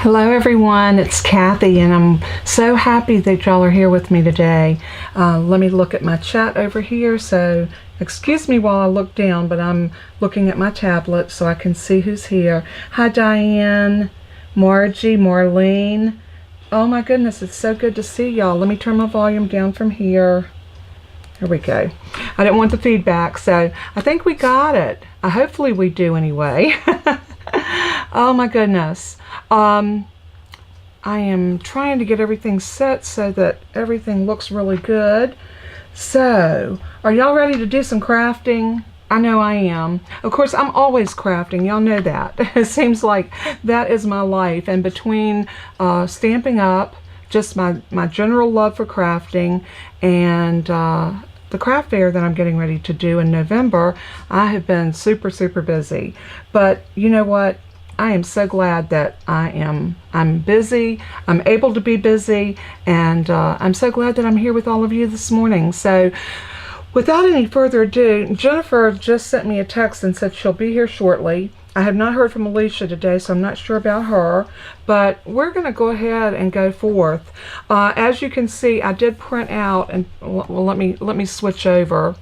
Hello everyone, it's Kathy and I'm so happy that y'all are here with me today. Let me look at my chat over here, so excuse me while I look down, but I'm looking at my tablet so I can see who's here. Hi Diane, Margie, Marlene. Oh my goodness, it's so good to see y'all. Let me turn my volume down from here. Here we go. I didn't want the feedback, so I think we got it. Hopefully we do anyway. Oh my goodness. I am trying to get everything set so that everything looks really good. So, are y'all ready to do some crafting? I know I am. Of course, I'm always crafting. Y'all know that. It seems like that is my life. And between Stampin' Up, just my general love for crafting, and the craft fair that I'm getting ready to do in November, I have been super busy. But you know what? I am so glad that I'm busy, I'm able to be busy, and I'm so glad that I'm here with all of you this morning. So without any further ado, Jennifer just sent me a text and said she'll be here shortly. I have not heard from Alicia today, so I'm not sure about her, but we're going to go ahead and go forth. As you can see, I did print out, and well, let me switch over.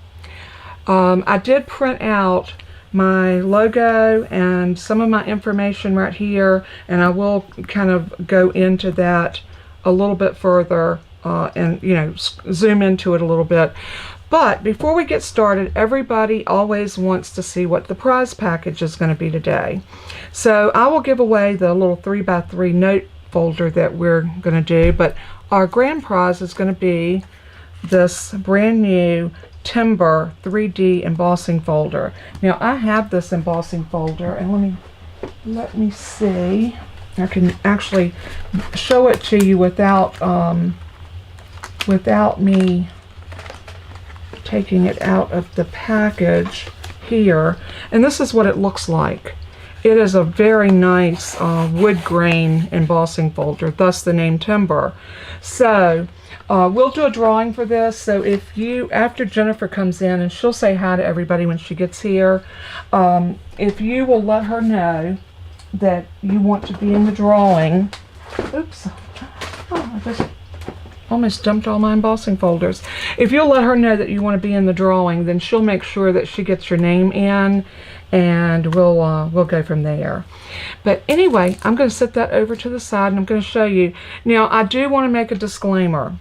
I did print out my logo and some of my information right here, and I will kind of go into that a little bit further and zoom into it a little bit. But before we get started, everybody always wants to see what the prize package is going to be today. So I will give away the little 3x3 note folder that we're going to do, but our grand prize is going to be this brand new Timber 3D embossing folder. Now I have this embossing folder, and let me see. I can actually show it to you without me taking it out of the package here. And this is what it looks like. It is a very nice wood grain embossing folder, thus the name Timber. So we'll do a drawing for this, so if you, after Jennifer comes in, and she'll say hi to everybody when she gets here, if you will let her know that you want to be in the drawing. Oops, I just almost dumped all my embossing folders. If you'll let her know that you want to be in the drawing, then she'll make sure that she gets your name in, and we'll go from there. But anyway, I'm going to set that over to the side, and I'm going to show you. Now, I do want to make a disclaimer.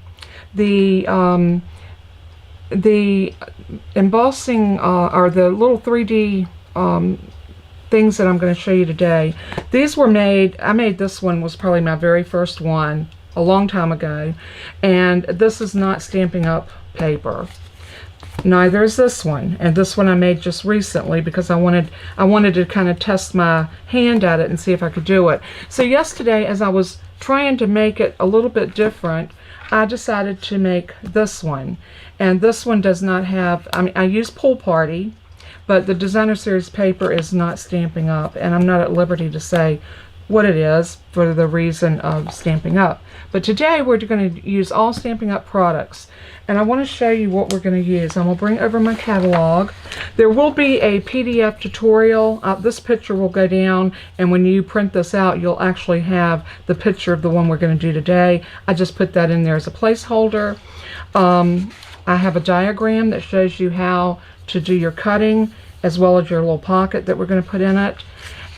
The embossing or the little 3D things that I'm going to show you today, these were made, I made this one, was probably my very first one a long time ago, and this is not Stampin' Up paper. Neither is this one, and this one I made just recently because I wanted to kind of test my hand at it and see if I could do it. So yesterday, as I was trying to make it a little bit different, I decided to make this one. And this one does not have, I use Pool Party, but the Designer Series paper is not Stampin' Up, and I'm not at liberty to say what it is for the reason of Stampin' Up. But today we're going to use all Stampin' Up products, and I want to show you what we're going to use. I'm going to bring over my catalog. There will be a PDF tutorial. This picture will go down, and when you print this out, you'll actually have the picture of the one we're going to do today. I just put that in there as a placeholder. I have a diagram that shows you how to do your cutting, as well as your little pocket that we're going to put in it.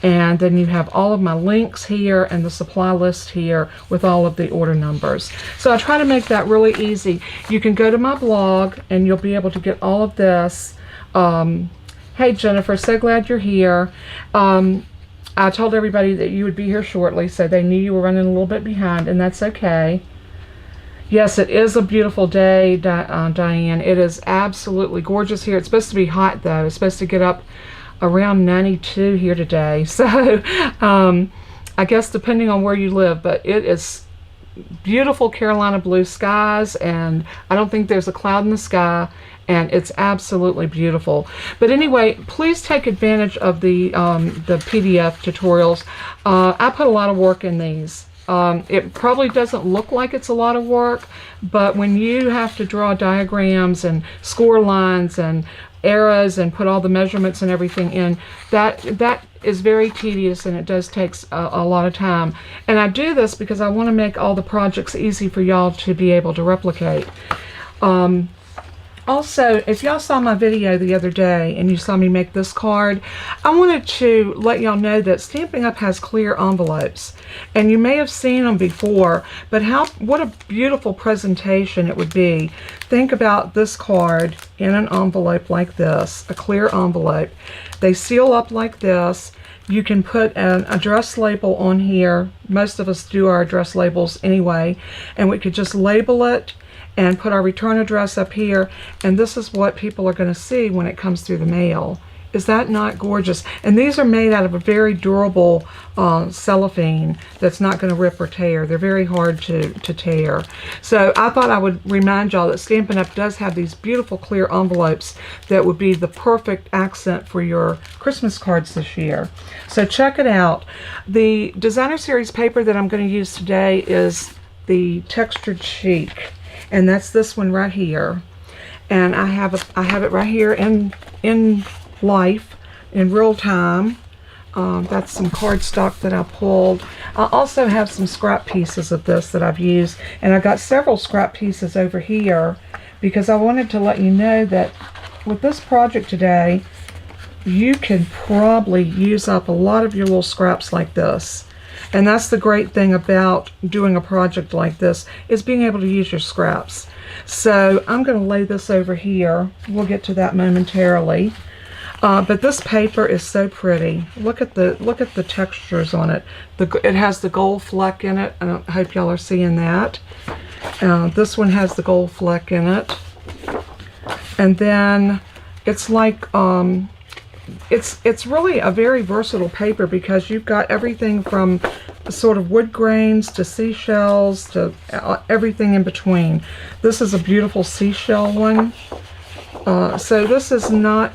And then you have all of my links here and the supply list here with all of the order numbers. So I try to make that really easy. You can go to my blog and you'll be able to get all of this. Hey Jennifer, so glad you're here. I told everybody that you would be here shortly, so they knew you were running a little bit behind, and that's okay. Yes, it is a beautiful day, Diane. It is absolutely gorgeous here. It's supposed to be hot though. It's supposed to get up around 92 here today, so I guess depending on where you live, but it is beautiful Carolina blue skies, and I don't think there's a cloud in the sky, and it's absolutely beautiful. But anyway, please take advantage of the PDF tutorials. I put a lot of work in these. It probably doesn't look like it's a lot of work, but when you have to draw diagrams and score lines and arrows and put all the measurements and everything in, that is very tedious, and it does take a lot of time. And I do this because I want to make all the projects easy for y'all to be able to replicate. Also, if y'all saw my video the other day and you saw me make this card, I wanted to let y'all know that Stampin' Up! Has clear envelopes. And you may have seen them before, but what a beautiful presentation it would be. Think about this card in an envelope like this, a clear envelope. They seal up like this. You can put an address label on here. Most of us do our address labels anyway. And we could just label it and put our return address up here, and this is what people are going to see when it comes through the mail. Is that not gorgeous? And these are made out of a very durable cellophane that's not going to rip or tear. They're very hard to tear. So I thought I would remind y'all that Stampin' Up! Does have these beautiful clear envelopes that would be the perfect accent for your Christmas cards this year. So check it out. The Designer Series paper that I'm going to use today is the Textured Chic. And that's this one right here, and I have it right here in life, in real time. That's some cardstock that I pulled. I also have some scrap pieces of this that I've used, and I got several scrap pieces over here because I wanted to let you know that with this project today, you can probably use up a lot of your little scraps like this. And that's the great thing about doing a project like this, is being able to use your scraps. So I'm going to lay this over here. We'll get to that momentarily. But this paper is so pretty. Look at the textures on it. It has the gold fleck in it. I hope y'all are seeing that. This one has the gold fleck in it. And then it's like it's really a very versatile paper because you've got everything from sort of wood grains to seashells to everything in between. This is a beautiful seashell one. So this is not,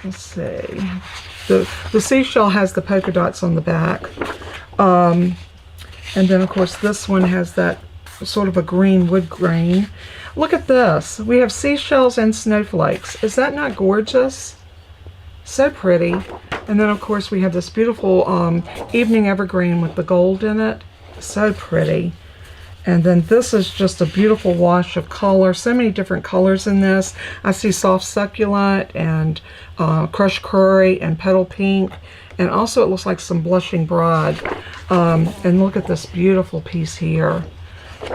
let's see, the seashell has the polka dots on the back. And then of course this one has that sort of a green wood grain. Look at this. We have seashells and snowflakes. Is that not gorgeous? So pretty. And then of course we have this beautiful evening evergreen with the gold in it. So pretty. And then this is just a beautiful wash of color. So many different colors in this. I see soft succulent and crushed curry and petal pink. And also it looks like some blushing bride. And look at this beautiful piece here.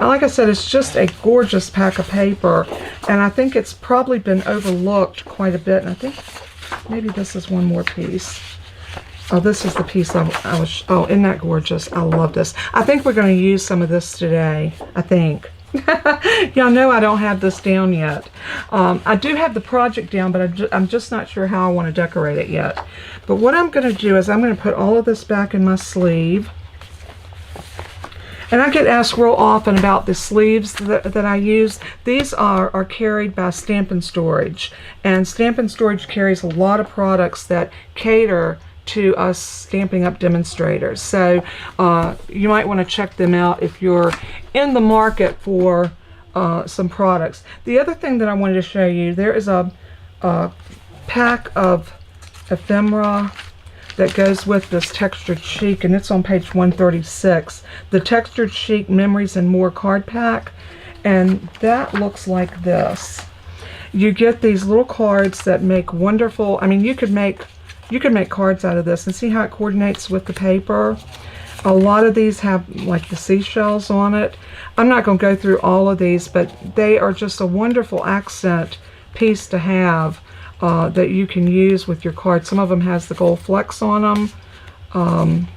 Like I said, it's just a gorgeous pack of paper. And I think it's probably been overlooked quite a bit. And I think maybe this is one more piece. Oh, this is the piece oh, isn't that gorgeous? I love this. I think we're going to use some of this today, I think. Y'all know I don't have this down yet. I do have the project down, but I'm just not sure how I want to decorate it yet. But what I'm going to do is I'm going to put all of this back in my sleeve. And I get asked real often about the sleeves that I use. These are carried by Stampin' Storage. And Stampin' Storage carries a lot of products that cater to us Stampin' Up! Demonstrators. So you might want to check them out if you're in the market for some products. The other thing that I wanted to show you, there is a pack of ephemera that goes with this Textured Chic, and it's on page 136. The Textured Chic Memories and More card pack, and that looks like this. You get these little cards that make wonderful, I mean, you could make cards out of this, and see how it coordinates with the paper. A lot of these have like the seashells on it. I'm not going to go through all of these, but they are just a wonderful accent piece to have. That you can use with your cards. Some of them has the gold flecks on them.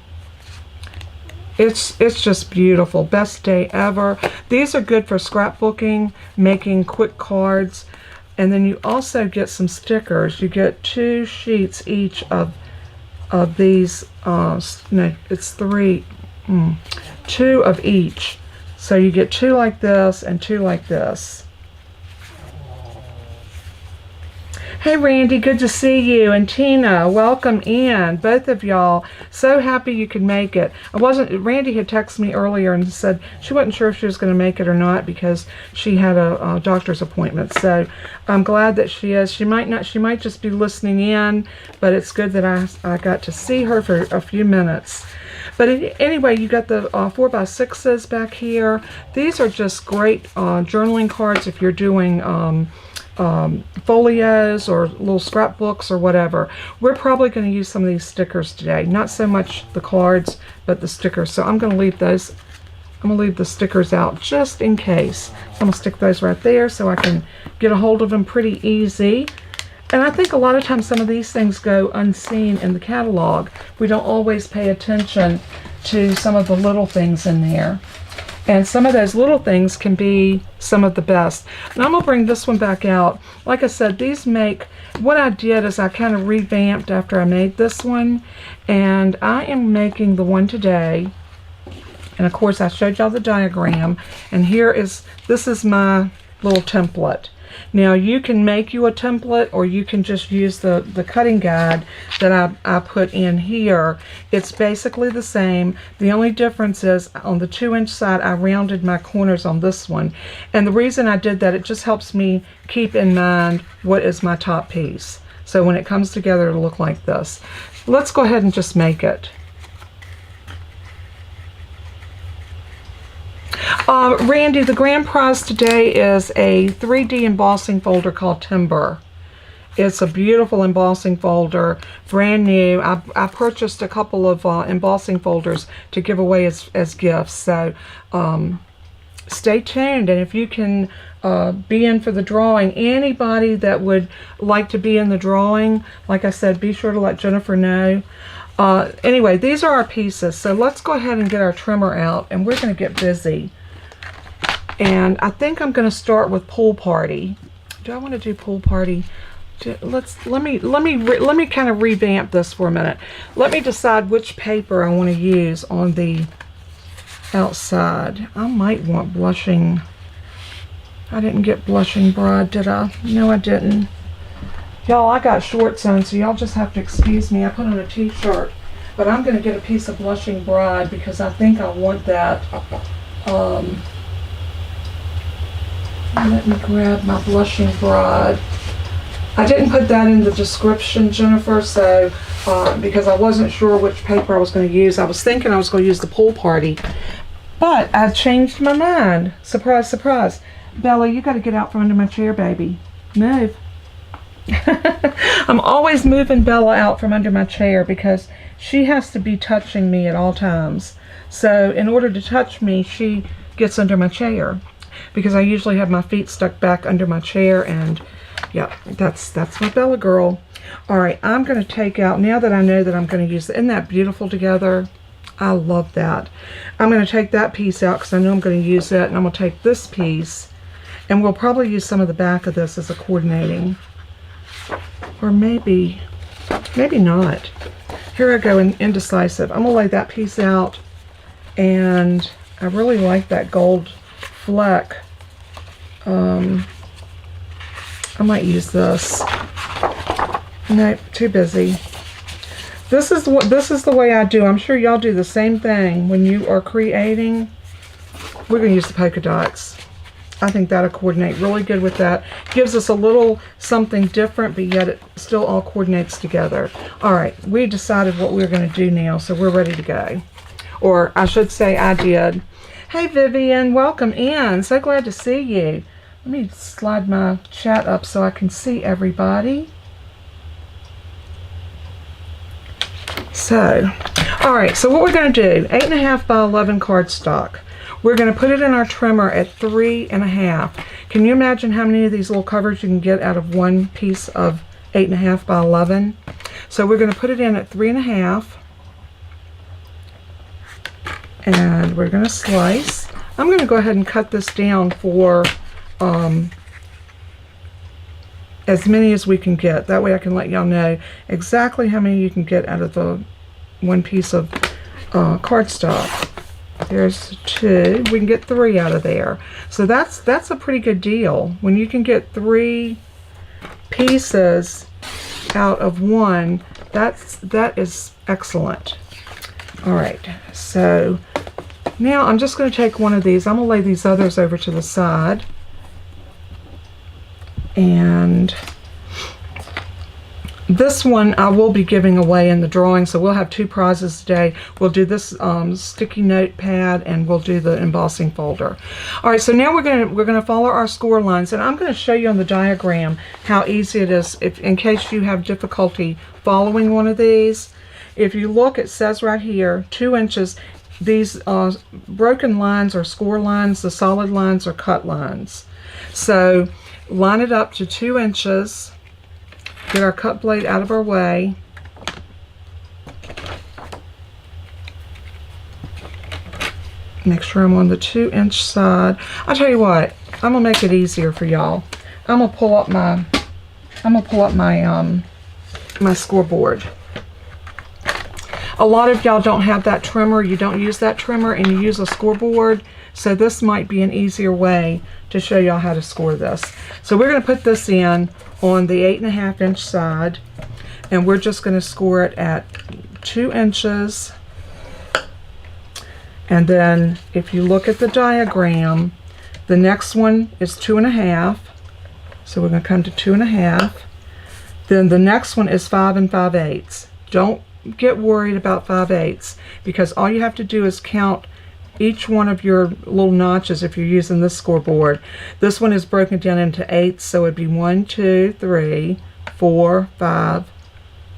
It's just beautiful. Best day ever. These are good for scrapbooking, making quick cards, and then you also get some stickers. You get 2 sheets each of these. No, it's 3. 2 of each. So you get 2 like this and 2 like this. Hey Randy, good to see you. And Tina, welcome in. Both of y'all. So happy you could make it. Randy had texted me earlier and said she wasn't sure if she was going to make it or not because she had a doctor's appointment. So I'm glad that she is. She might not, she might just be listening in, but it's good that I got to see her for a few minutes. But anyway, you got the 4x6s back here. These are just great journaling cards if you're doing folios or little scrapbooks or whatever. We're probably going to use some of these stickers today. Not so much the cards, but the stickers. So I'm going to leave those. I'm going to leave the stickers out just in case. I'm going to stick those right there so I can get a hold of them pretty easy. And I think a lot of times some of these things go unseen in the catalog. We don't always pay attention to some of the little things in there. And some of those little things can be some of the best. And I'm going to bring this one back out. Like I said, these make, what I did is I kind of revamped after I made this one. And I am making the one today. And of course I showed y'all the diagram. And this is my little template. Now you can make you a template or you can just use the cutting guide that I put in here. It's basically the same. The only difference is on the 2-inch side I rounded my corners on this one. And the reason I did that, it just helps me keep in mind what is my top piece. So when it comes together it'll look like this. Let's go ahead and just make it. Randy, the grand prize today is a 3D embossing folder called Timber. It's a beautiful embossing folder, brand new. I purchased a couple of embossing folders to give away as gifts. So stay tuned, and if you can be in for the drawing, anybody that would like to be in the drawing, like I said, be sure to let Jennifer know. Anyway, these are our pieces, so let's go ahead and get our trimmer out and we're going to get busy. And I think I'm going to start with Pool Party. Do I want to do Pool Party? Let me kind of revamp this for a minute. Let me decide which paper I want to use on the outside. I might want Blushing. I didn't get Blushing Bride, did I? No, I didn't. Y'all, I got shorts on, so y'all just have to excuse me. I put on a t-shirt, but I'm going to get a piece of Blushing Bride because I think I want that. Let me grab my Blushing Bride. I didn't put that in the description, Jennifer, so because I wasn't sure which paper I was going to use. I was thinking I was going to use the Pool Party, but I changed my mind. Surprise, surprise. Bella, you got to get out from under my chair, baby. Move. I'm always moving Bella out from under my chair because she has to be touching me at all times. So in order to touch me, she gets under my chair because I usually have my feet stuck back under my chair, and yeah, that's my Bella girl. All right, I'm going to take out, now that I know that I'm going to use, isn't that beautiful together? I love that. I'm going to take that piece out because I know I'm going to use it, and I'm going to take this piece, and we'll probably use some of the back of this as a coordinating. Or maybe not. Here I go in Indecisive. I'm going to lay that piece out, and I really like that gold fleck. I might use this. Nope, too busy. This is the way I do. I'm sure y'all do the same thing when you are creating. We're going to use the polka dots. I think that'll coordinate really good with that. Gives us a little something different, but yet it still all coordinates together. All right, we decided what we're going to do now, so we're ready to go. Or I should say I did. Hey Vivian, welcome in. So glad to see you. Let me slide my chat up so I can see everybody. So, all right, so what we're going to do, 8.5 by 11 cardstock. We're going to put it in our trimmer at 3.5. Can you imagine how many of these little covers you can get out of one piece of 8.5 by 11? So we're going to put it in at 3.5. And we're going to slice. I'm going to go ahead and cut this down for as many as we can get. That way I can let y'all know exactly how many you can get out of the one piece of cardstock. There's 2. We can get 3 out of there. So that's a pretty good deal. When you can get 3 pieces out of one, that is excellent. All right, so now I'm just going to take one of these. I'm going to lay these others over to the side. And this one I will be giving away in the drawing, so we'll have 2 prizes today. We'll do this sticky note pad, and we'll do the embossing folder. All right, so now we're gonna follow our score lines, and I'm going to show you on the diagram how easy it is in case you have difficulty following one of these. If you look, it says right here 2 inches. These broken lines are score lines. The solid lines are cut lines. So line it up to 2 inches. Get our cut blade out of our way. Make sure I'm on the 2-inch side. I'll tell you what, I'm gonna make it easier for y'all. I'm gonna pull up my my scoreboard. A lot of y'all don't have that trimmer. You don't use that trimmer, and you use a scoreboard. So this might be an easier way to show y'all how to score this. So we're going to put this in on the 8.5-inch side, and we're just going to score it at 2 inches. And then if you look at the diagram, the next one is 2.5. So we're going to come to 2.5. Then the next one is 5 5/8. Don't get worried about 5/8, because all you have to do is count each one of your little notches if you're using this scoreboard. This one is broken down into 8ths, so it'd be 1, 2, 3, 4, 5,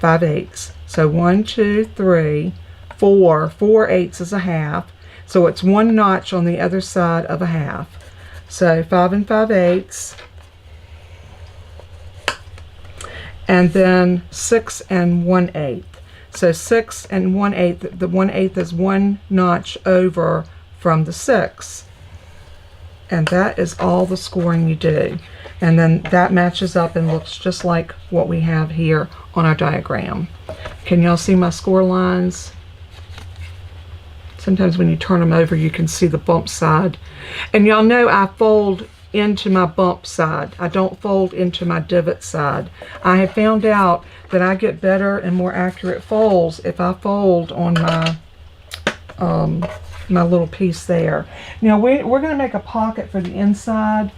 5/8. So 1, 2, 3, 4. 4/8 is a half. So it's 1 notch on the other side of a half. So 5 5/8. And then 6 1/8. So 6 1/8, the 1/8 is 1 notch over from the 6. And that is all the scoring you do. And then that matches up and looks just like what we have here on our diagram. Can y'all see my score lines? Sometimes when you turn them over, you can see the bump side. And y'all know I fold into my bump side. I don't fold into my divot side. I have found out that I get better and more accurate folds if I fold on my my little piece there. Now we're going to make a pocket for the inside,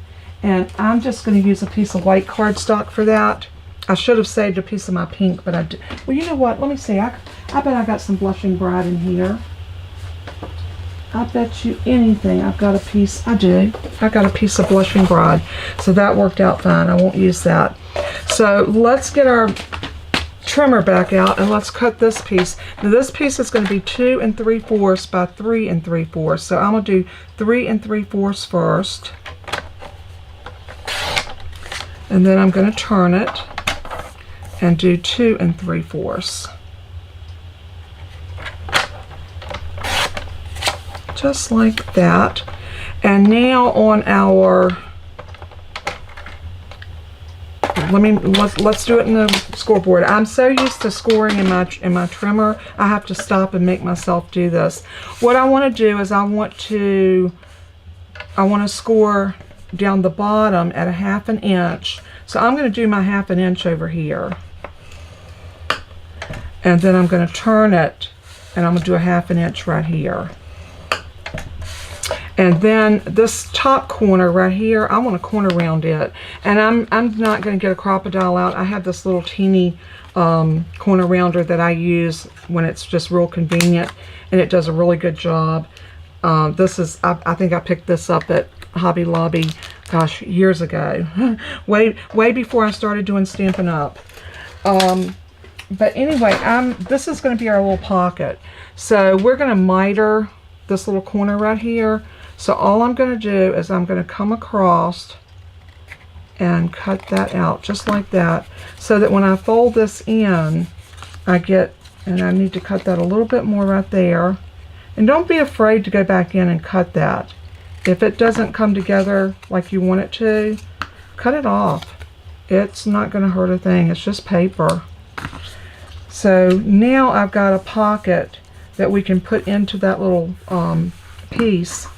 and I'm just going to use a piece of white cardstock for that. I should have saved a piece of my pink, but I did. Well, you know what? Let me see. I bet I got some Blushing Bride in here. I bet you anything I've got a piece. I do. I got a piece of Blushing Bride. So that worked out fine. I won't use that. So let's get our trimmer back out, and let's cut this piece. Now this piece is going to be 2 3/4 by 3 3/4. So I'm going to do 3 3/4 first. And then I'm going to turn it and do 2 3/4. Just like that. And now on our, let's do it in the scoreboard. I'm so used to scoring in my trimmer, I have to stop and make myself do this. What I want to do is I want to score down the bottom at a 1/2 inch. So I'm going to do my 1/2 inch over here, and then I'm going to turn it, and I'm going to do a 1/2 inch right here. And then this top corner right here, I want to corner round it. And I'm not going to get a crocodile out. I have this little teeny corner rounder that I use when it's just real convenient, and it does a really good job. This is, I think I picked this up at Hobby Lobby, gosh, years ago. way before I started doing Stampin' Up. But anyway, this is going to be our little pocket. So we're going to miter this little corner right here. So all I'm going to do is I'm going to come across and cut that out just like that, so that when I fold this in, I need to cut that a little bit more right there. And don't be afraid to go back in and cut that. If it doesn't come together like you want it to, cut it off. It's not going to hurt a thing. It's just paper. So now I've got a pocket that we can put into that little piece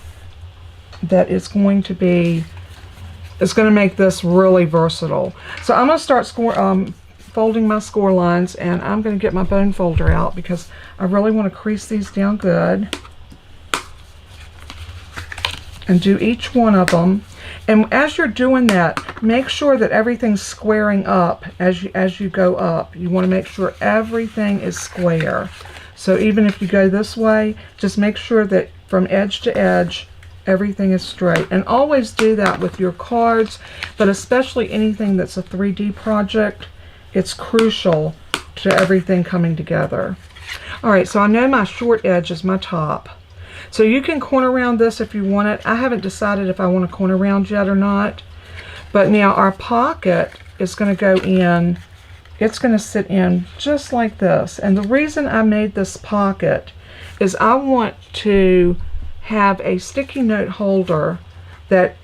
that is going to be is going to make this really versatile. So I'm going to start folding my score lines, and I'm going to get my bone folder out because I really want to crease these down good and do each one of them. And as you're doing that, make sure that everything's squaring up as you go up. You want to make sure everything is square. So even if you go this way, just make sure that from edge to edge, everything is straight. And always do that with your cards, but especially anything that's a 3D project. It's crucial to everything coming together. All right, so I know my short edge is my top. So you can corner round this if you want it. I haven't decided if I want to corner round yet or not. But now our pocket is going to go in. It's going to sit in just like this. And the reason I made this pocket is I want to have a sticky note holder that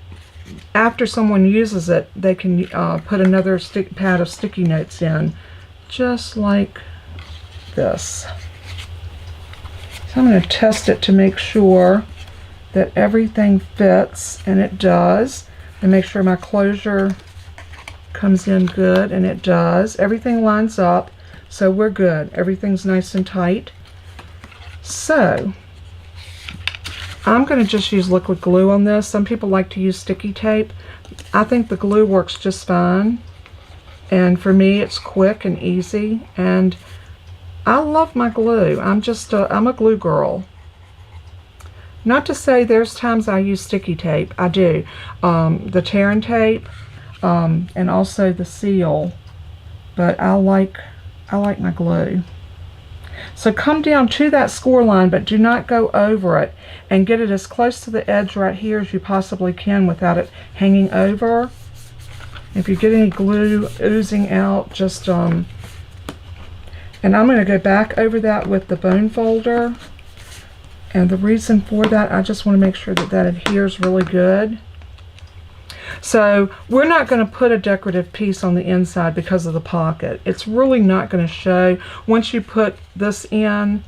after someone uses it, they can put another pad of sticky notes in, just like this. So I'm going to test it to make sure that everything fits, and it does. And make sure my closure comes in good, and it does. Everything lines up, so we're good. Everything's nice and tight. So I'm going to just use liquid glue on this. Some people like to use sticky tape. I think the glue works just fine. And for me, it's quick and easy. And I love my glue. I'm a glue girl. Not to say there's times I use sticky tape. I do. The tear and tape, and also the seal. But I like my glue. So come down to that score line, but do not go over it, and get it as close to the edge right here as you possibly can without it hanging over. If you get any glue oozing out, just and I'm going to go back over that with the bone folder. And the reason for that, I just want to make sure that that adheres really good. So we're not going to put a decorative piece on the inside because of the pocket. It's really not going to show. Once you put this in,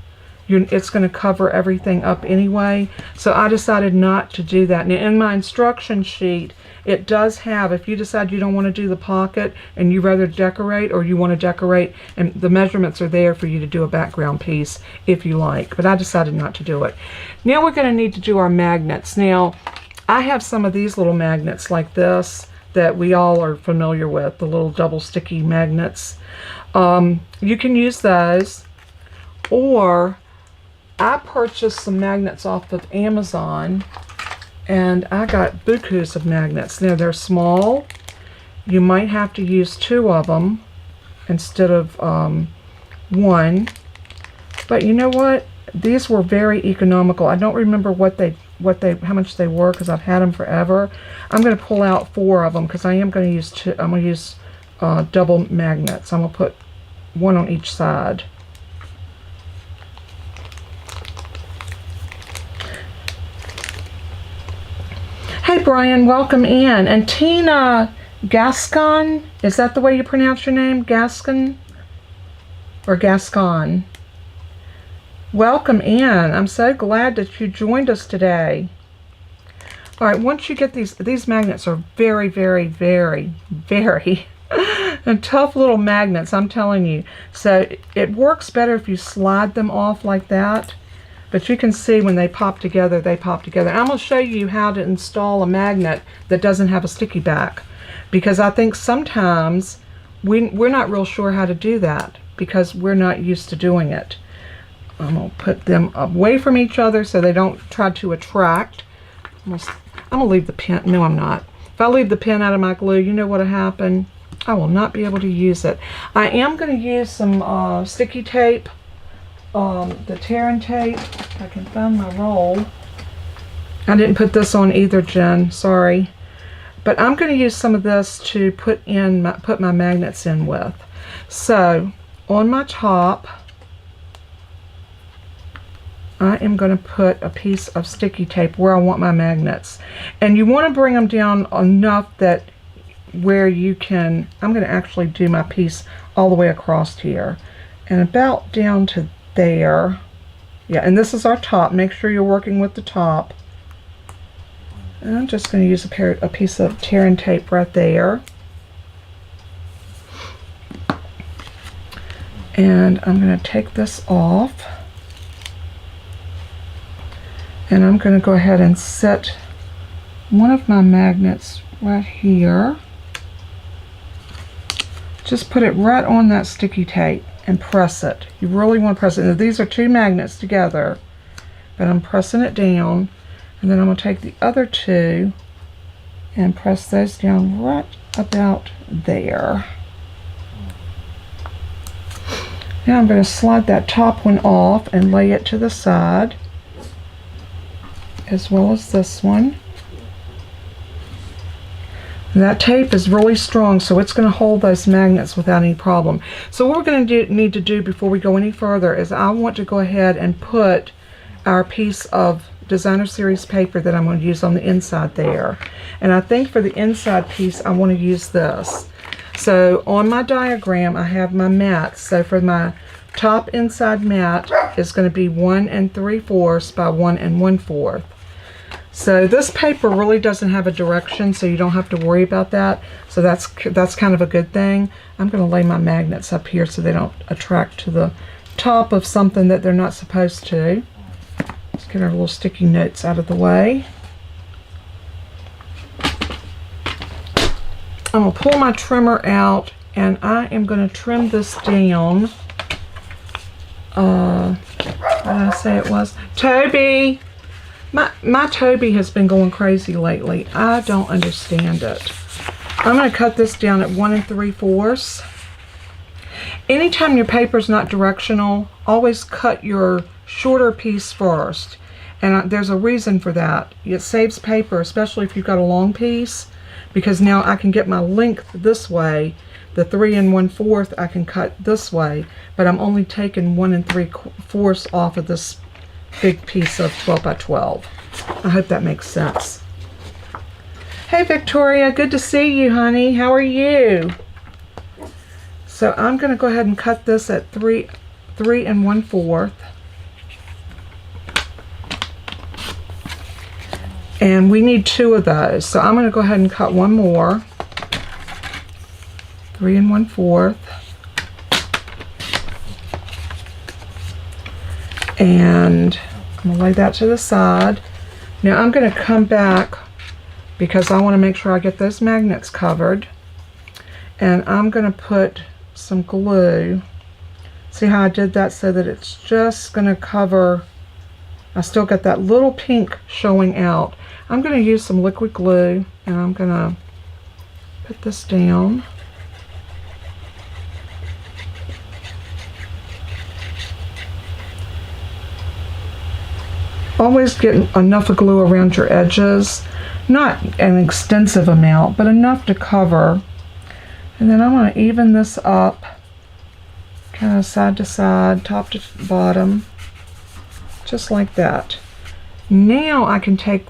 it's going to cover everything up anyway. So I decided not to do that. Now in my instruction sheet, it does have, if you decide you don't want to do the pocket and you rather decorate, or you want to decorate, and the measurements are there for you to do a background piece if you like. But I decided not to do it. Now we're going to need to do our magnets. Now I have some of these little magnets like this that we all are familiar with, the little double sticky magnets. You can use those, or I purchased some magnets off of Amazon, and I got bukus of magnets. Now they're small. You might have to use 2 of them instead of 1. But you know what? These were very economical. I don't remember how much they were because I've had them forever. I'm going to pull out 4 of them because I am going to use 2. I'm going to use double magnets. I'm going to put 1 on each side. Hey Brian, welcome in. And Tina Gascon, is that the way you pronounce your name? Gascon or Gascon? Welcome in. I'm so glad that you joined us today. All right, once you get these magnets are very, very, very, very and tough little magnets, I'm telling you. So it works better if you slide them off like that. But you can see when they pop together, they pop together. I'm going to show you how to install a magnet that doesn't have a sticky back, because I think sometimes we're not real sure how to do that because we're not used to doing it. I'm going to put them away from each other so they don't try to attract. I'm going to leave the pen. No, I'm not. If I leave the pen out of my glue, you know what will happen? I will not be able to use it. I am going to use some sticky tape. The tear and tape, if I can find my roll. I didn't put this on either, Jen, sorry. But I'm going to use some of this to put my magnets in with. So on my top, I am going to put a piece of sticky tape where I want my magnets. And you want to bring them down enough that where you can, I'm going to actually do my piece all the way across here. And about down to there. Yeah, and this is our top. Make sure you're working with the top. And I'm just going to use a piece of tear and tape right there. And I'm going to take this off. And I'm going to go ahead and set one of my magnets right here. Just put it right on that sticky tape and press it. You really want to press it. Now, these are two magnets together, but I'm pressing it down. And then I'm going to take the other two and press those down right about there. Now I'm going to slide that top one off and lay it to the side, as well as this one. And that tape is really strong, so it's going to hold those magnets without any problem. So what we're going to need to do before we go any further is I want to go ahead and put our piece of designer series paper that I'm going to use on the inside there. And I think for the inside piece I want to use this. So on my diagram I have my mats. So for my top inside mat is going to be 1 3/4 by 1 1/4. So this paper really doesn't have a direction, so you don't have to worry about that. So that's kind of a good thing. I'm going to lay my magnets up here so they don't attract to the top of something that they're not supposed to. Let's get our little sticky notes out of the way. I'm going to pull my trimmer out, and I am going to trim this down. What did I say it was? Toby! My Toby has been going crazy lately. I don't understand it. I'm going to cut this down at 1 3/4. Anytime your paper's not directional, always cut your shorter piece first. And there's a reason for that. It saves paper, especially if you've got a long piece, because now I can get my length this way. The 3 1/4 I can cut this way, but I'm only taking 1 3/4 off of this big piece of 12 by 12. I hope that makes sense. Hey Victoria, good to see you, honey. How are you? So I'm going to go ahead and cut this at 3 1/4. And we need 2 of those. So I'm going to go ahead and cut one more. 3 1/4. And I'm going to lay that to the side. Now I'm going to come back because I want to make sure I get those magnets covered. And I'm going to put some glue. See how I did that so that it's just going to cover. I still got that little pink showing out. I'm going to use some liquid glue, and I'm going to put this down. Always get enough glue around your edges, not an extensive amount, but enough to cover. And then I want to even this up, kind of side to side, top to bottom, just like that. Now I can take,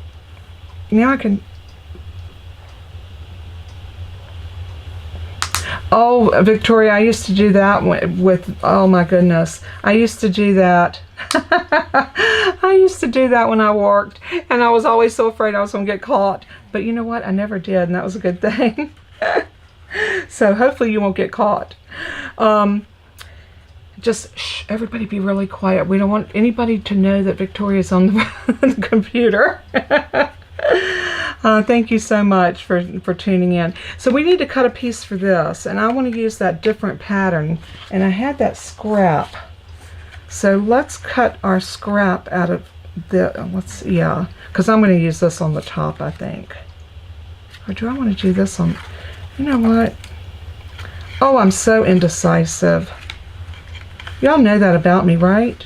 oh, Victoria, I used to do that with, oh my goodness, I used to do that. I used to do that when I worked, and I was always so afraid I was going to get caught. But you know what? I never did, and that was a good thing. So hopefully you won't get caught. Just shh, everybody be really quiet. We don't want anybody to know that Victoria's on the computer. Thank you so much for tuning in. So we need to cut a piece for this, and I want to use that different pattern. And I had that scrap. So let's cut our scrap out of the, because I'm going to use this on the top, I think. Or do I want to do this on, you know what? Oh, I'm so indecisive. Y'all know that about me, right?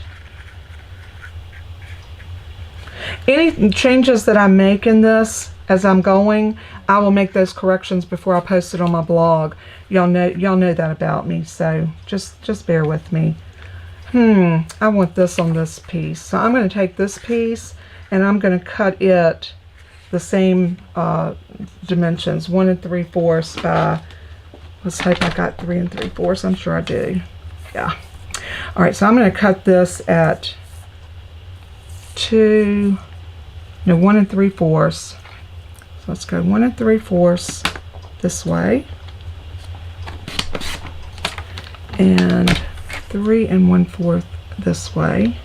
Any changes that I make in this as I'm going, I will make those corrections before I post it on my blog. Y'all know that about me, so just bear with me. I want this on this piece. So I'm going to take this piece and I'm going to cut it the same dimensions, 1 3/4 by, let's hope I got 3 3/4. I'm sure I do. Yeah. All right, so I'm going to cut this at 1 3/4. let's go 1 3/4 this way and 3 1/4 this way.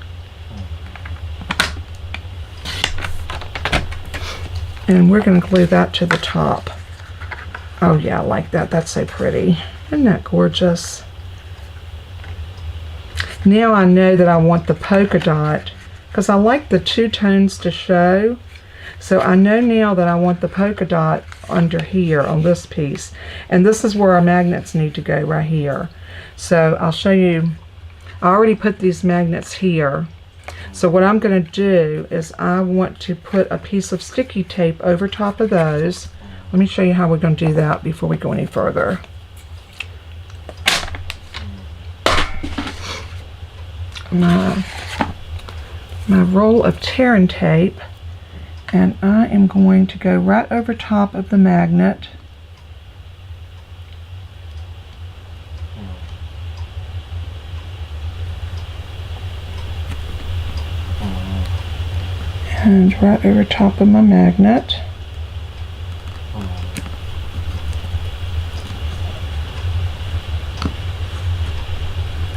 And we're going to glue that to the top. Oh yeah, I like that. That's so pretty. Isn't that gorgeous? Now I know that I want the polka dot because I like the two tones to show. So I know now that I want the polka dot under here on this piece. And this is where our magnets need to go, right here. So I'll show you. I already put these magnets here. So what I'm going to do is I want to put a piece of sticky tape over top of those. Let me show you how we're going to do that before we go any further. My roll of tearing tape, and I am going to go right over top of the magnet. And right over top of my magnet.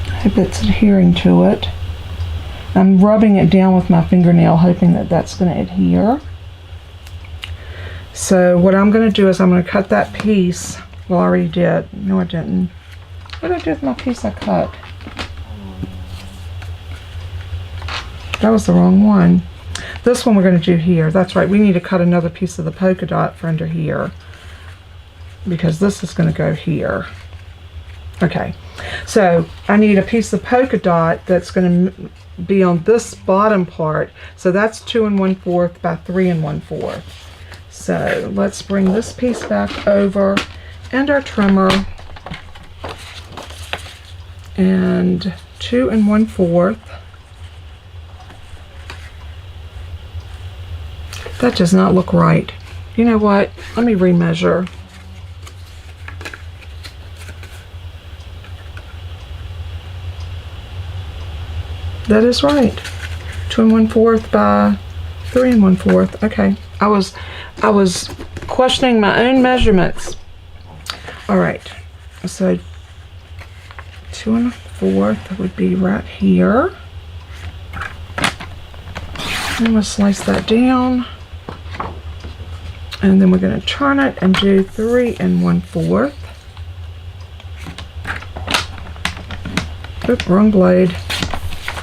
I hope it's adhering to it. I'm rubbing it down with my fingernail, hoping that that's going to adhere. So what I'm going to do is I'm going to cut that piece. Well, I already did. No, I didn't. What did I do with my piece I cut? That was the wrong one. This one we're going to do here. That's right. We need to cut another piece of the polka dot for under here, because this is going to go here. Okay. So I need a piece of polka dot that's going to be on this bottom part. So that's 2 1/4 by 3 1/4. So let's bring this piece back over and our trimmer, and 2 1/4. That does not look right. You know what? Let me remeasure. That is right. 2 1/4 by 3 1/4. Okay. I was questioning my own measurements. All right. So 2 1/4 would be right here. I'm gonna slice that down, and then we're gonna turn it and do 3 1/4. Oop, wrong blade.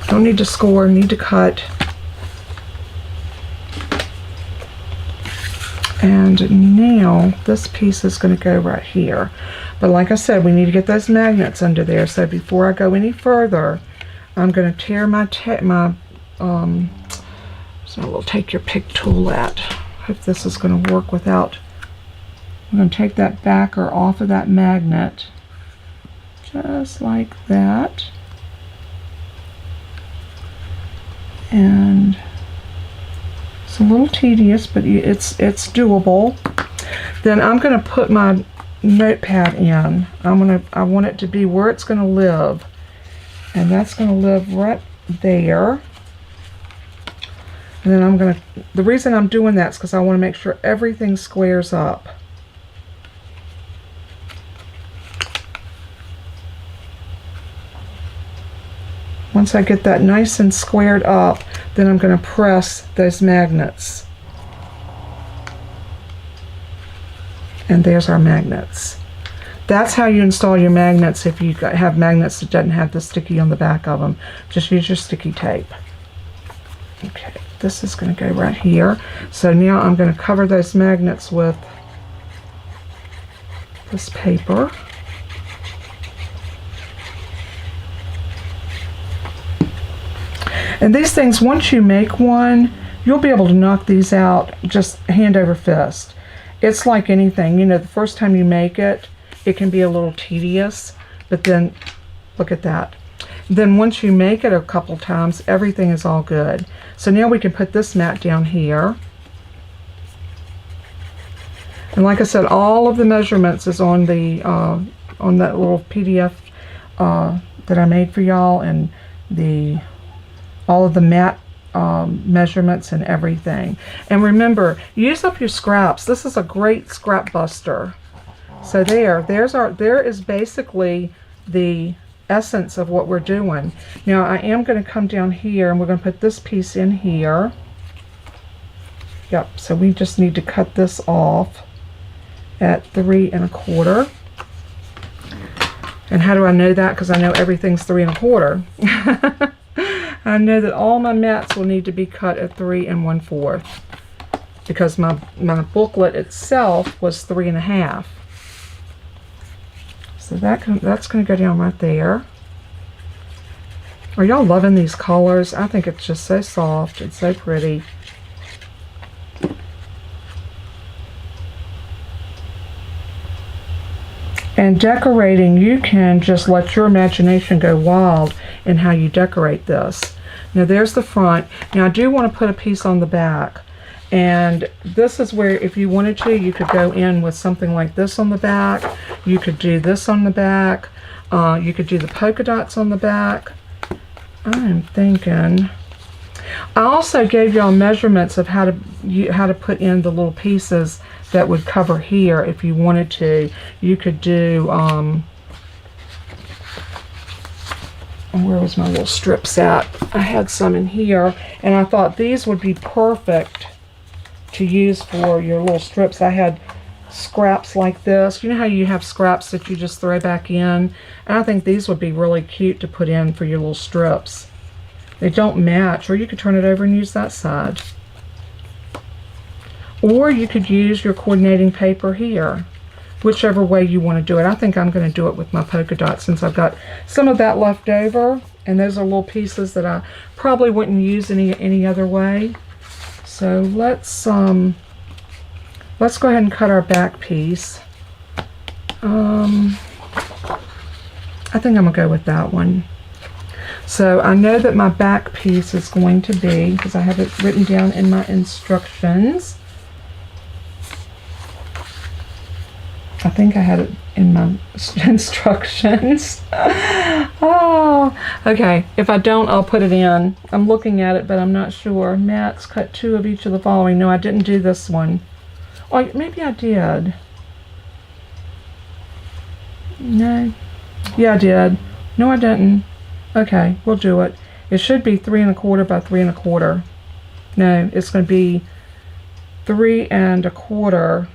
Don't need to score, need to cut. And now this piece is going to go right here. But like I said, we need to get those magnets under there. So before I go any further, I'm going to tear so we'll take your pick tool out. Hope this is going to work without. I'm going to take that backer off of that magnet, just like that. And it's a little tedious, but it's doable. Then I'm going to put my notepad in. I want it to be where it's going to live, and that's going to live right there. And then the reason I'm doing that is because I want to make sure everything squares up. Once I get that nice and squared up, then I'm going to press those magnets. And there's our magnets. That's how you install your magnets if you have magnets that doesn't have the sticky on the back of them. Just use your sticky tape. Okay, this is going to go right here. So now I'm going to cover those magnets with this paper. And these things, once you make one, you'll be able to knock these out just hand over fist. It's like anything, you know, the first time you make it, it can be a little tedious, but then, look at that. Then once you make it a couple times, everything is all good. So now we can put this mat down here. And like I said, all of the measurements is on the on that little PDF that I made for y'all, and all of the mat measurements and everything. And remember, use up your scraps. This is a great scrap buster. So there is basically the essence of what we're doing. Now I am going to come down here and we're going to put this piece in here. Yep, so we just need to cut this off at 3 1/4. And how do I know that? Because I know everything's 3 1/4. I know that all my mats will need to be cut at 3 1/4 because my booklet itself was 3 1/2. So that's going to go down right there. Are y'all loving these colors? I think it's just so soft. It's so pretty. And decorating, you can just let your imagination go wild in how you decorate this. Now there's the front. Now I do want to put a piece on the back. And this is where, if you wanted to, you could go in with something like this on the back. You could do this on the back. You could do the polka dots on the back. I'm thinking. I also gave y'all measurements of how to put in the little pieces that would cover here if you wanted to. You could do, where was my little strips at? I had some in here, and I thought these would be perfect to use for your little strips. I had scraps like this. You know how you have scraps that you just throw back in? And I think these would be really cute to put in for your little strips. They don't match, or you could turn it over and use that side. Or you could use your coordinating paper here, whichever way you want to do it. I think I'm going to do it with my polka dots since I've got some of that left over, and those are little pieces that I probably wouldn't use any other way. So let's go ahead and cut our back piece. I think I'm gonna go with that one. So I know that my back piece is going to be, because I have it written down in my instructions. I think I had it in my instructions. Oh, okay. If I don't, I'll put it in. I'm looking at it, but I'm not sure. Mats, cut 2 of each of the following. No, I didn't do this one. Oh, maybe I did. No. Yeah, I did. No, I didn't. Okay, we'll do it. It should be 3 1/4 by 3 1/4. No, it's going to be 3 1/4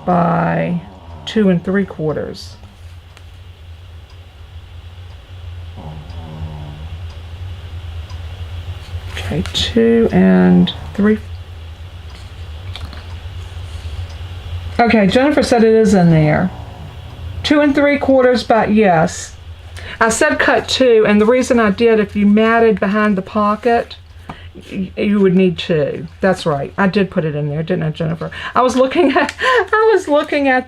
by 2 3/4. Okay, 2 3. Okay, Jennifer said it is in there. 2 3/4 by, yes. I said cut 2, and the reason I did, if you matted behind the pocket, you would need 2. That's right. I did put it in there, didn't I, Jennifer? I was looking at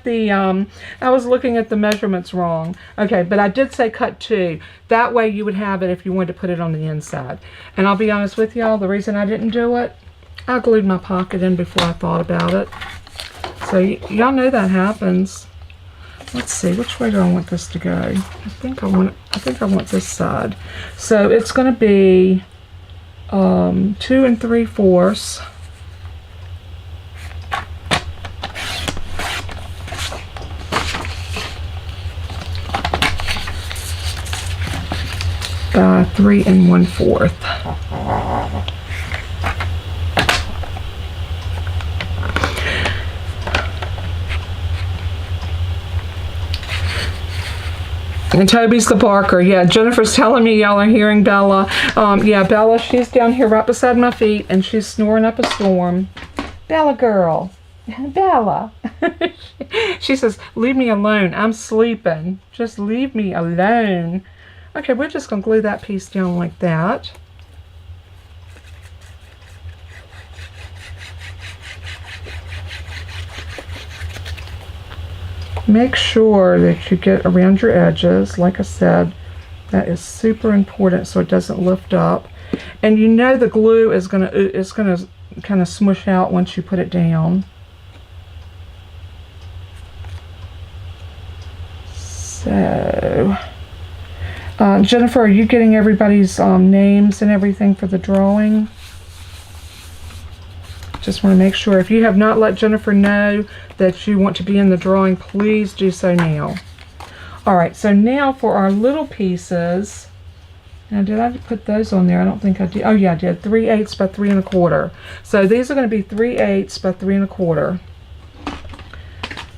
the measurements wrong. Okay, but I did say cut 2. That way you would have it if you wanted to put it on the inside. And I'll be honest with y'all, the reason I didn't do it, I glued my pocket in before I thought about it. So y'all know that happens. Let's see, which way do I want this to go? I think I want this side. So it's going to be 2 3/4 by 3 1/4. And Toby's the barker. Yeah, Jennifer's telling me y'all are hearing Bella. Yeah, Bella, she's down here right beside my feet, and she's snoring up a storm. Bella girl. Bella. She says, leave me alone. I'm sleeping. Just leave me alone. Okay, we're just going to glue that piece down like that. Make sure that you get around your edges. Like I said, that is super important so it doesn't lift up. And you know the glue is gonna kind of smush out once you put it down. So Jennifer, are you getting everybody's names and everything for the drawing? Just want to make sure. If you have not let Jennifer know that you want to be in the drawing, please do so now. Alright, so now for our little pieces. Now, did I put those on there? I don't think I did. Oh, yeah, I did. 3/8 by 3 1/4. So these are going to be 3/8 by 3 1/4.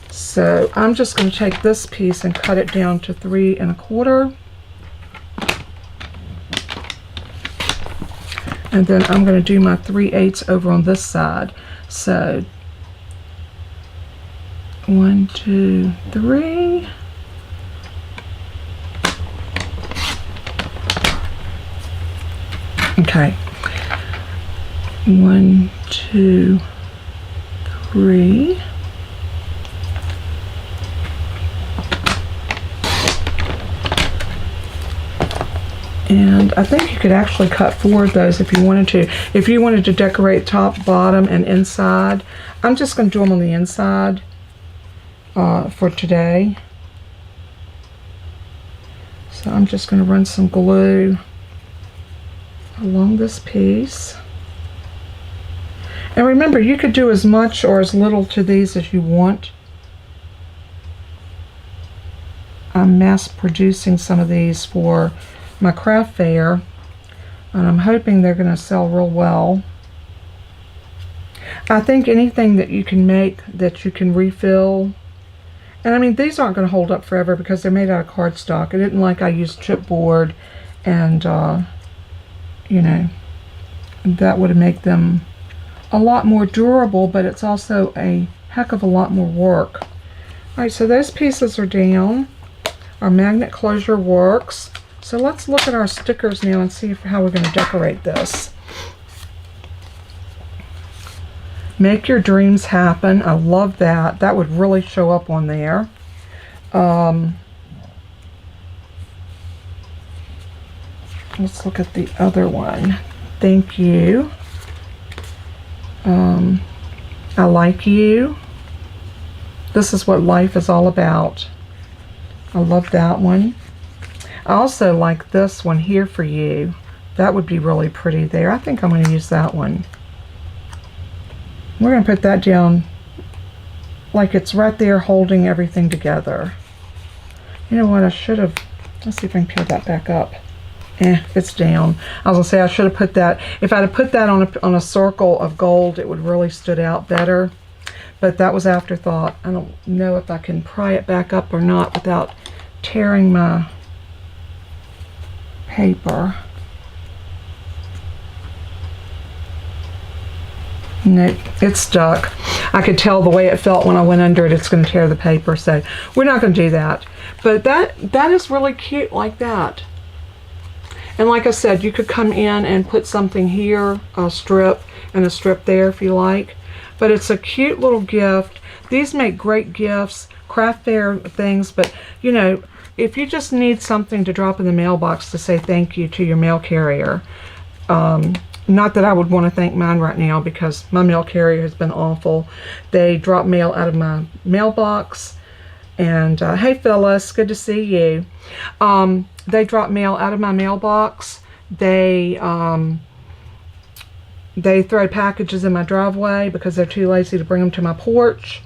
So I'm just going to take this piece and cut it down to 3 1/4. And then I'm going to do my 3/8 over on this side. So 1, 2, 3. Okay. 1, 2, 3. And I think you could actually cut 4 of those if you wanted to. If you wanted to decorate top, bottom, and inside. I'm just going to do them on the inside for today. So I'm just going to run some glue along this piece. And remember, you could do as much or as little to these as you want. I'm mass producing some of these for my craft fair, and I'm hoping they're going to sell real well. I think anything that you can make that you can refill, and I mean these aren't going to hold up forever because they're made out of cardstock. It isn't like I used chipboard and you know, that would make them a lot more durable, but it's also a heck of a lot more work. Alright, so those pieces are down. Our magnet closure works. So let's look at our stickers now and see how we're going to decorate this. Make your dreams happen. I love that. That would really show up on there. Let's look at the other one. Thank you. I like you. This is what life is all about. I love that one. I also like this one here for you. That would be really pretty there. I think I'm going to use that one. We're going to put that down like it's right there holding everything together. You know what, I should have, let's see if I can peel that back up. It's down. I was going to say I should have put that, if I'd have put that on a circle of gold, it would really stood out better. But that was afterthought. I don't know if I can pry it back up or not without tearing my paper. Nope, it's stuck. I could tell the way it felt when I went under it, it's going to tear the paper, so we're not going to do that. But that is really cute like that. And like I said, you could come in and put something here, a strip, and a strip there if you like. But it's a cute little gift. These make great gifts, craft fair things, but you know, if you just need something to drop in the mailbox to say thank you to your mail carrier, not that I would want to thank mine right now because my mail carrier has been awful. They drop mail out of my mailbox, and hey Phyllis, good to see you. They drop mail out of my mailbox. They throw packages in my driveway because they're too lazy to bring them to my porch.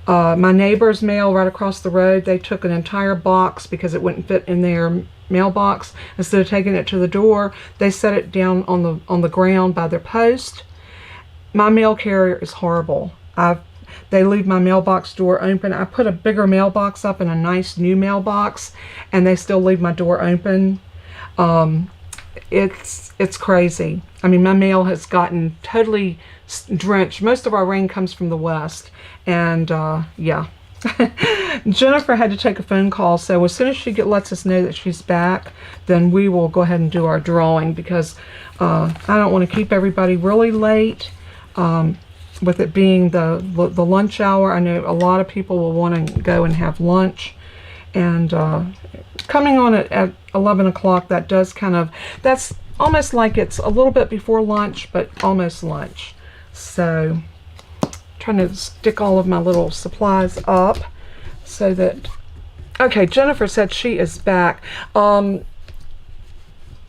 My neighbor's mail right across the road, they took an entire box because it wouldn't fit in their mailbox. Instead of taking it to the door, they set it down on the ground by their post. My mail carrier is horrible. They leave my mailbox door open. I put a bigger mailbox up in a nice new mailbox, and they still leave my door open. It's crazy. I mean, my mail has gotten totally drenched. Most of our rain comes from the west, and yeah. Jennifer had to take a phone call, so as soon as she lets us know that she's back, then we will go ahead and do our drawing, because I don't want to keep everybody really late. With it being the lunch hour, I know a lot of people will want to go and have lunch, and coming on at 11 o'clock, that does that's almost like it's a little bit before lunch, but almost lunch. So trying to stick all of my little supplies up so that, okay, Jennifer said she is back.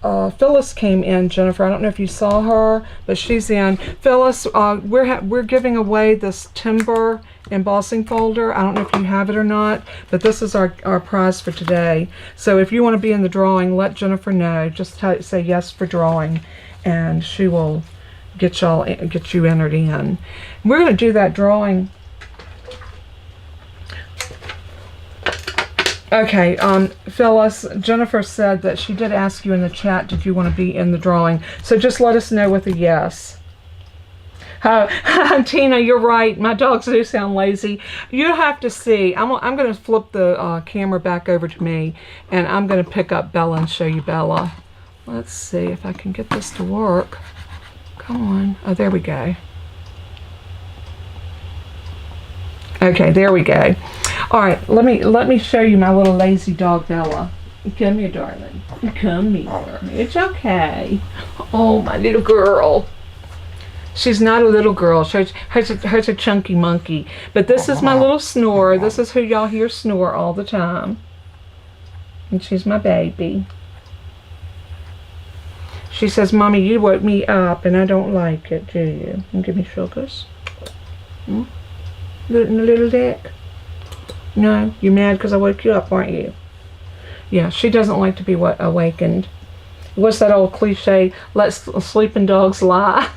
Phyllis came in, Jennifer. I don't know if you saw her, but she's in. Phyllis, we're giving away this timber embossing folder. I don't know if you have it or not, but this is our prize for today. So if you want to be in the drawing, let Jennifer know. Just say yes for drawing, and she will get you entered in. We're going to do that drawing. Okay, Phyllis, Jennifer said that she did ask you in the chat, did you want to be in the drawing? So just let us know with a yes. Tina, you're right. My dogs do sound lazy. You have to see. I'm going to flip the camera back over to me, and I'm going to pick up Bella and show you Bella. Let's see if I can get this to work. Come on. Oh, there we go. Okay, there we go. All right, let me show you my little lazy dog, Bella. Come here, darling. Come here. It's okay. Oh, my little girl. She's not a little girl. Hers a chunky monkey. But this is my little snorer. This is who y'all hear snore all the time. And she's my baby. She says, Mommy, you woke me up, and I don't like it, do you? And give me sugars. Hmm? Little dick? No, you're mad because I woke you up, aren't you? Yeah, she doesn't like to be awakened. What's that old cliche? Let sleeping dogs lie.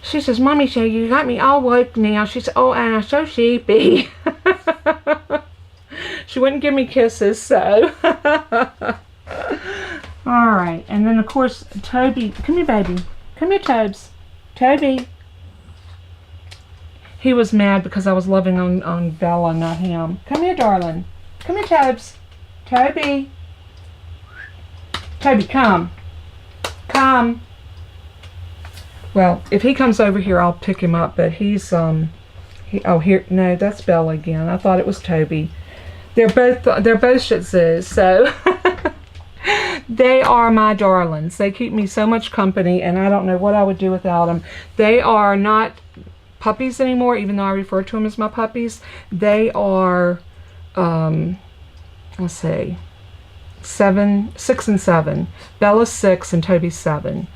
She says, Mommy, you got me all woke now. She said, oh, Anna, so sheepy. She wouldn't give me kisses, so. All right, and then, of course, Toby. Come here, baby. Come here, Tobes. Toby. He was mad because I was loving on Bella, not him. Come here, darling. Come here, Tobes. Toby. Toby, come. Come. Well, if he comes over here, I'll pick him up, but he's, oh, here, no, that's Bella again. I thought it was Toby. They're both Shih Tzus, so they are my darlings. They keep me so much company, and I don't know what I would do without them. They are not puppies anymore, even though I refer to them as my puppies. They are, let's see, 6 and 7. Bella's 6 and Toby's 7.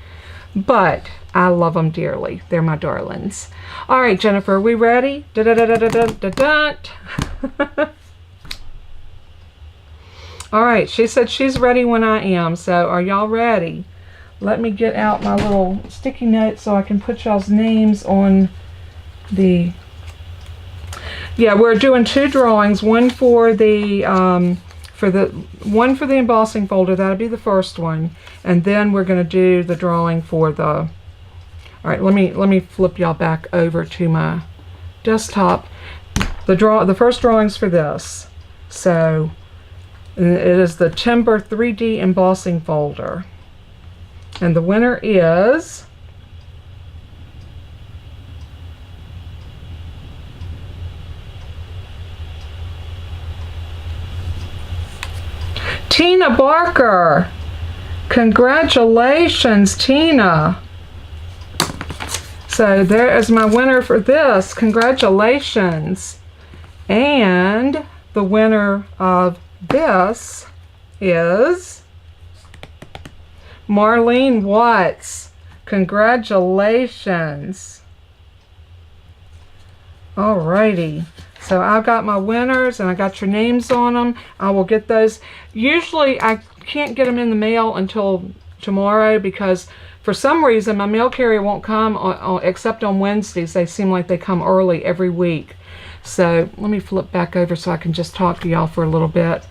But I love them dearly. They're my darlings. All right, Jennifer, are we ready? All right, she said she's ready when I am. So are y'all ready? Let me get out my little sticky notes so I can put y'all's names on the... Yeah, we're doing 2 drawings. One for the one for the embossing folder. That'll be the first one, and then we're going to do the drawing for the... All right, let me flip y'all back over to my desktop. The first drawing's for this. So it is the Timber 3D embossing folder, and the winner is Tina Barker. Congratulations, Tina. So there is my winner for this. Congratulations. And the winner of this is Marlene Watts. Congratulations. Alrighty. So I've got my winners and I got your names on them. I will get those. Usually I can't get them in the mail until tomorrow because for some reason my mail carrier won't come except on Wednesdays. They seem like they come early every week. So let me flip back over so I can just talk to y'all for a little bit.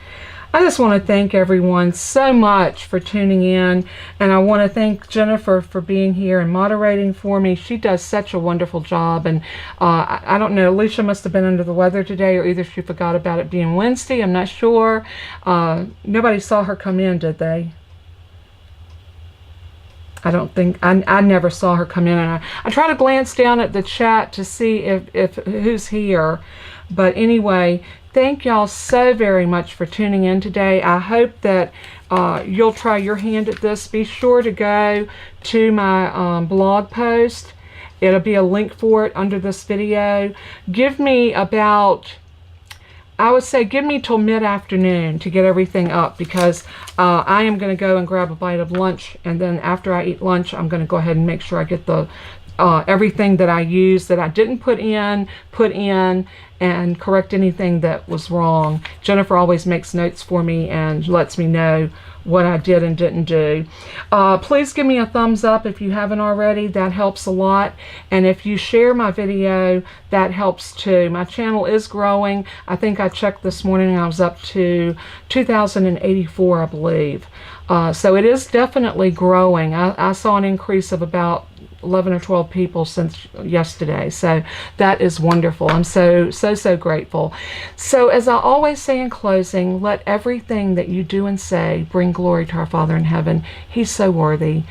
I just want to thank everyone so much for tuning in, and I want to thank Jennifer for being here and moderating for me. She does such a wonderful job, and I don't know, Alicia must have been under the weather today, or either she forgot about it being Wednesday, I'm not sure. Nobody saw her come in, did they? I don't think, I never saw her come in, and I try to glance down at the chat to see if who's here, but anyway, thank y'all so very much for tuning in today. I hope that you'll try your hand at this. Be sure to go to my blog post. It'll be a link for it under this video. Give me about I would say give me till mid-afternoon to get everything up, because I am going to go and grab a bite of lunch, and then after I eat lunch, I'm going to go ahead and make sure I get the everything that I used that I didn't put in, and correct anything that was wrong. Jennifer always makes notes for me and lets me know what I did and didn't do. Please give me a thumbs up if you haven't already. That helps a lot. And if you share my video, that helps too. My channel is growing. I think I checked this morning, I was up to 2,084, I believe. So it is definitely growing. I saw an increase of about 11 or 12 people since yesterday, so that is wonderful. I'm so grateful. So as I always say in closing, let everything that you do and say bring glory to our Father in heaven. He's so worthy.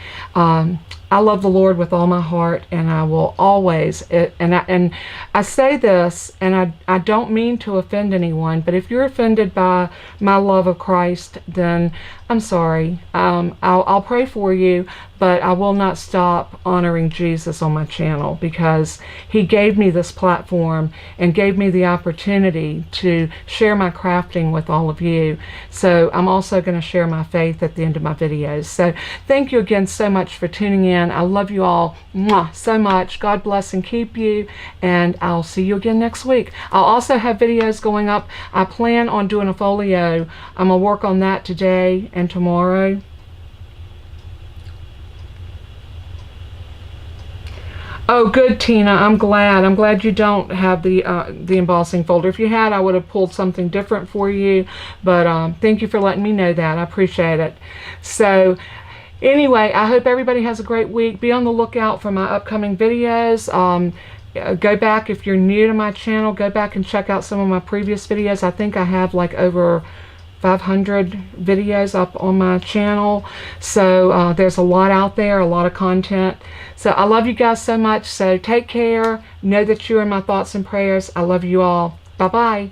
I love the Lord with all my heart, and I will always, and I say this, and I don't mean to offend anyone, but if you're offended by my love of Christ, then I'm sorry. I'll pray for you, but I will not stop honoring Jesus on my channel, because he gave me this platform and gave me the opportunity to share my crafting with all of you. So I'm also going to share my faith at the end of my videos. So thank you again so much for tuning in. I love you all so much. God bless and keep you, and I'll see you again next week. I'll also have videos going up. I plan on doing a folio. I'm going to work on that today and tomorrow. Oh, good, Tina. I'm glad you don't have the embossing folder. If you had, I would have pulled something different for you. But thank you for letting me know that. I appreciate it. So anyway, I hope everybody has a great week. Be on the lookout for my upcoming videos. Go back, if you're new to my channel, go back and check out some of my previous videos. I think I have like over 500 videos up on my channel. So there's a lot out there, a lot of content. So I love you guys so much. So take care. Know that you're in my thoughts and prayers. I love you all. Bye-bye.